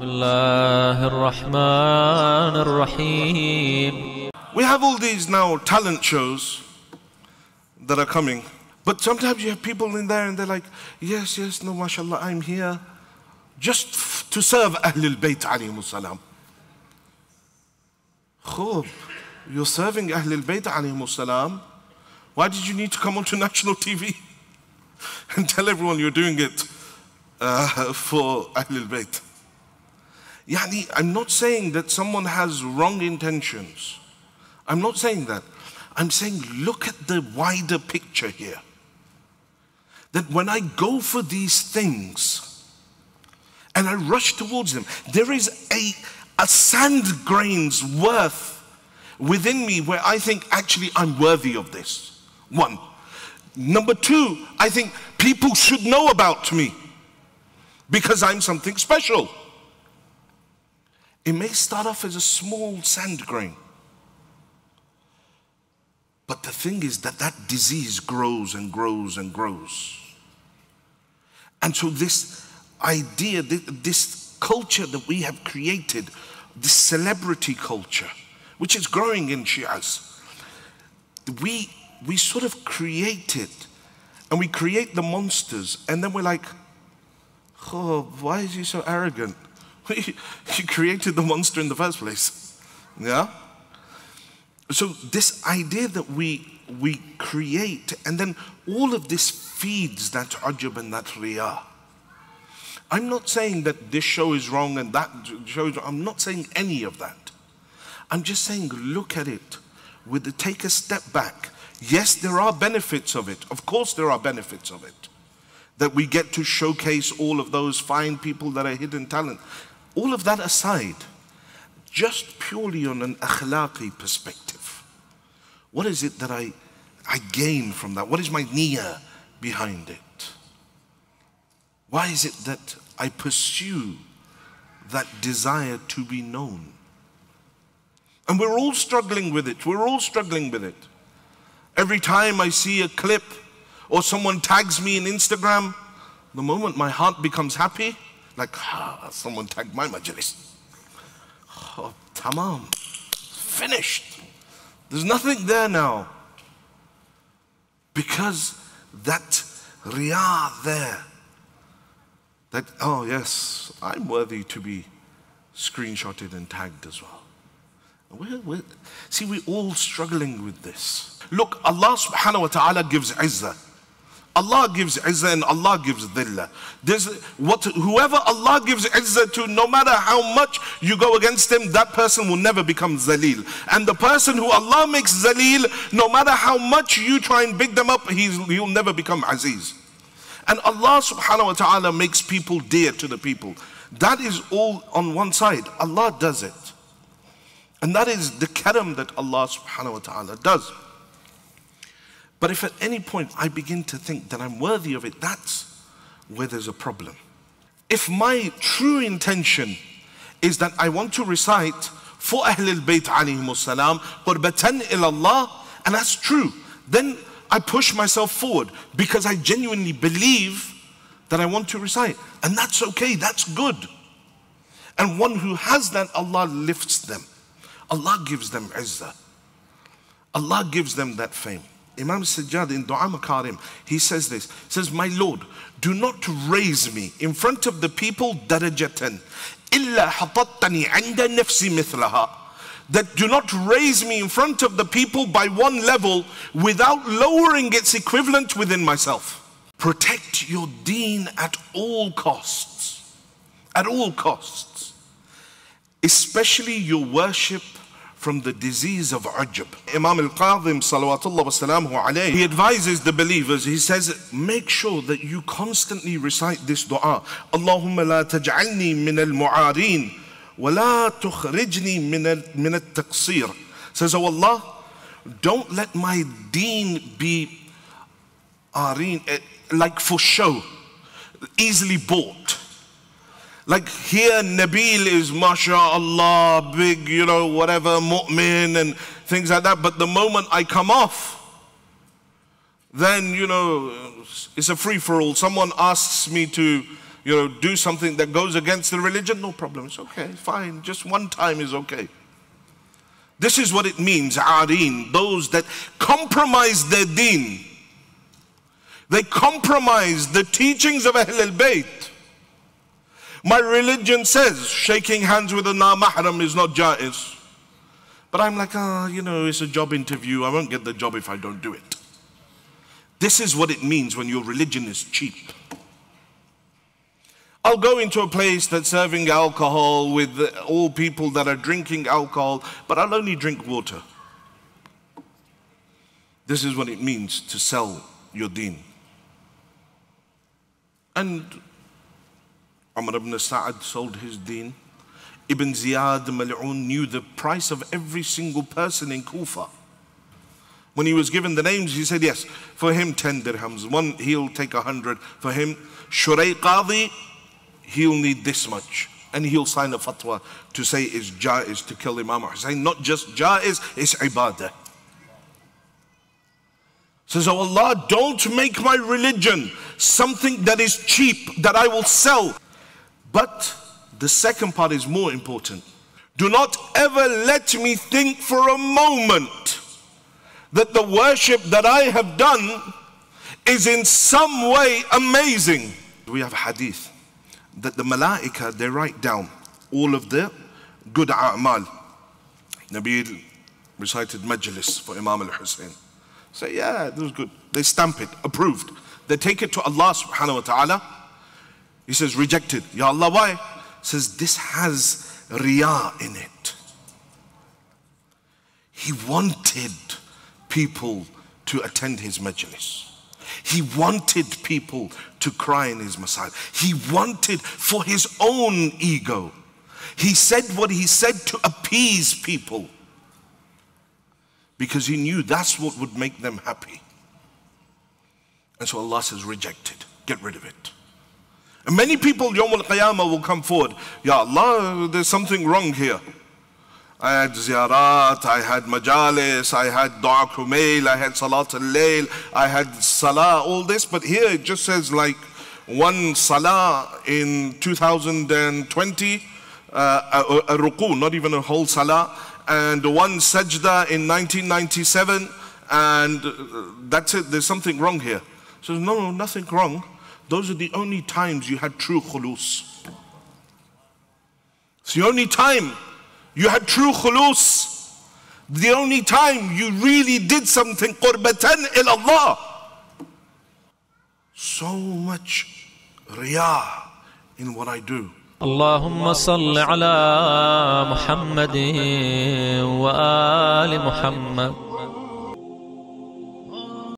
الله الرحمن الرحيم. We have all these now talent shows that are coming. But sometimes you have people in there and they're like, yes, no, mashallah, I'm here just to serve Ahlul Bayt alayhimus salam. Khub, you're serving Ahlul Bayt alayhimus salam. Why did you need to come onto national TV and tell everyone you're doing it for Ahlul Bayt? Yani, I'm not saying that someone has wrong intentions. I'm not saying that. I'm saying look at the wider picture here. That when I go for these things and I rush towards them, there is a sand grain's worth within me where I think actually I'm worthy of this. One. Number two, I think people should know about me because I'm something special. It may start off as a small sand grain. But the thing is that disease grows and grows and grows. And so this idea, this culture that we have created, this celebrity culture, which is growing in Shias, we sort of create it, and we create the monsters, and then we're like, oh, why is he so arrogant? He created the monster in the first place. Yeah? So this idea that we create, and then all of this feeds that ujub and that riyah. I'm not saying that this show is wrong and that show is wrong. I'm not saying any of that. I'm just saying look at it take a step back. Yes, there are benefits of it. Of course there are benefits of it. That we get to showcase all of those fine people that are hidden talent. All of that aside, just purely on an akhlaqi perspective, what is it that I gain from that? What is my niyyah behind it? Why is it that I pursue that desire to be known? And we're all struggling with it. We're all struggling with it. Every time I see a clip or someone tags me in Instagram, the moment my heart becomes happy, like, someone tagged my majlis. Oh, tamam, finished. There's nothing there now. Because that riyah there, that, oh yes, I'm worthy to be screenshotted and tagged as well. See, we're all struggling with this. Look, Allah subhanahu wa ta'ala gives izzah. Allah gives izzah and Allah gives dhillah. Whoever Allah gives izzah to, no matter how much you go against him, that person will never become zaleel. And the person who Allah makes zaleel, no matter how much you try and big them up, he'll never become aziz. And Allah subhanahu wa ta'ala makes people dear to the people. That is all on one side. Allah does it. And that is the karam that Allah subhanahu wa ta'ala does. But if at any point I begin to think that I'm worthy of it, that's where there's a problem. If my true intention is that I want to recite for Ahlul Bayt alayhimus salam, qurbatan ilallah, and that's true, then I push myself forward because I genuinely believe that I want to recite. And that's okay, that's good. And one who has that, Allah lifts them. Allah gives them izzah. Allah gives them that fame. Imam Sajjad in Dua Makarim, he says this, he says, my Lord, do not raise me in front of the people darajatan illa hatattani inda nafsi mithlaha. That do not raise me in front of the people by one level without lowering its equivalent within myself. Protect your deen at all costs. At all costs. Especially your worship from the disease of ujub. Imam al-Qadhim salawatullah wa salamuhu alayhi, he advises the believers, he says, make sure that you constantly recite this dua. Allahumma la taj'alni min al-mu'areen wa la tukhrijni min al-taqsir. Says, oh Allah, don't let my deen be like for show, easily bought. Like here, Nabil is mashallah, big, whatever, mu'min and things like that. But the moment I come off, then, it's a free-for-all. Someone asks me to, do something that goes against the religion, no problem. It's okay, fine. Just one time is okay. This is what it means, areen, those that compromise their deen. They compromise the teachings of Ahl al-Bayt. My religion says shaking hands with a na-mahram is not jaiz. But I'm like, it's a job interview. I won't get the job if I don't do it. This is what it means when your religion is cheap. I'll go into a place that's serving alcohol with all people that are drinking alcohol, but I'll only drink water. This is what it means to sell your deen. And Umar ibn Sa'ad sold his deen. Ibn Ziyad Mal'un knew the price of every single person in Kufa. When he was given the names, he said, yes, for him 10 dirhams. One, he'll take 100. For him, Shuray Qadi, he'll need this much. And he'll sign a fatwa to say it's jaiz to kill Imam Hussein. Not just jaiz, it's ibadah. Says, oh Allah, don't make my religion something that is cheap, that I will sell. But the second part is more important. Do not ever let me think for a moment that the worship that I have done is in some way amazing. We have hadith that the malaika, they write down all of the good a'mal. Nabil recited majlis for Imam al-Hussein. Say, yeah, this was good. They stamp it, approved. They take it to Allah subhanahu wa ta'ala. He says, rejected. Ya Allah, why? He says, this has riyah in it. He wanted people to attend his majlis. He wanted people to cry in his masajid. He wanted for his own ego. He said what he said to appease people, because he knew that's what would make them happy. And so Allah says, rejected, get rid of it. And many people, Yawm al-Qiyamah, will come forward. Ya Allah, there's something wrong here. I had ziyarat, I had majalis, I had du'a kumail, I had salat al-layl, I had salah, all this. But here it just says like one salah in 2020, a ruku, not even a whole salah, and one sajda in 1997, and that's it, there's something wrong here. So no, nothing wrong. Those are the only times you had true khulus. It's the only time you had true khulus. The only time you really did something qurbatan ila Allah. So much riyah in what I do. اللهم صل على محمد وآل محمد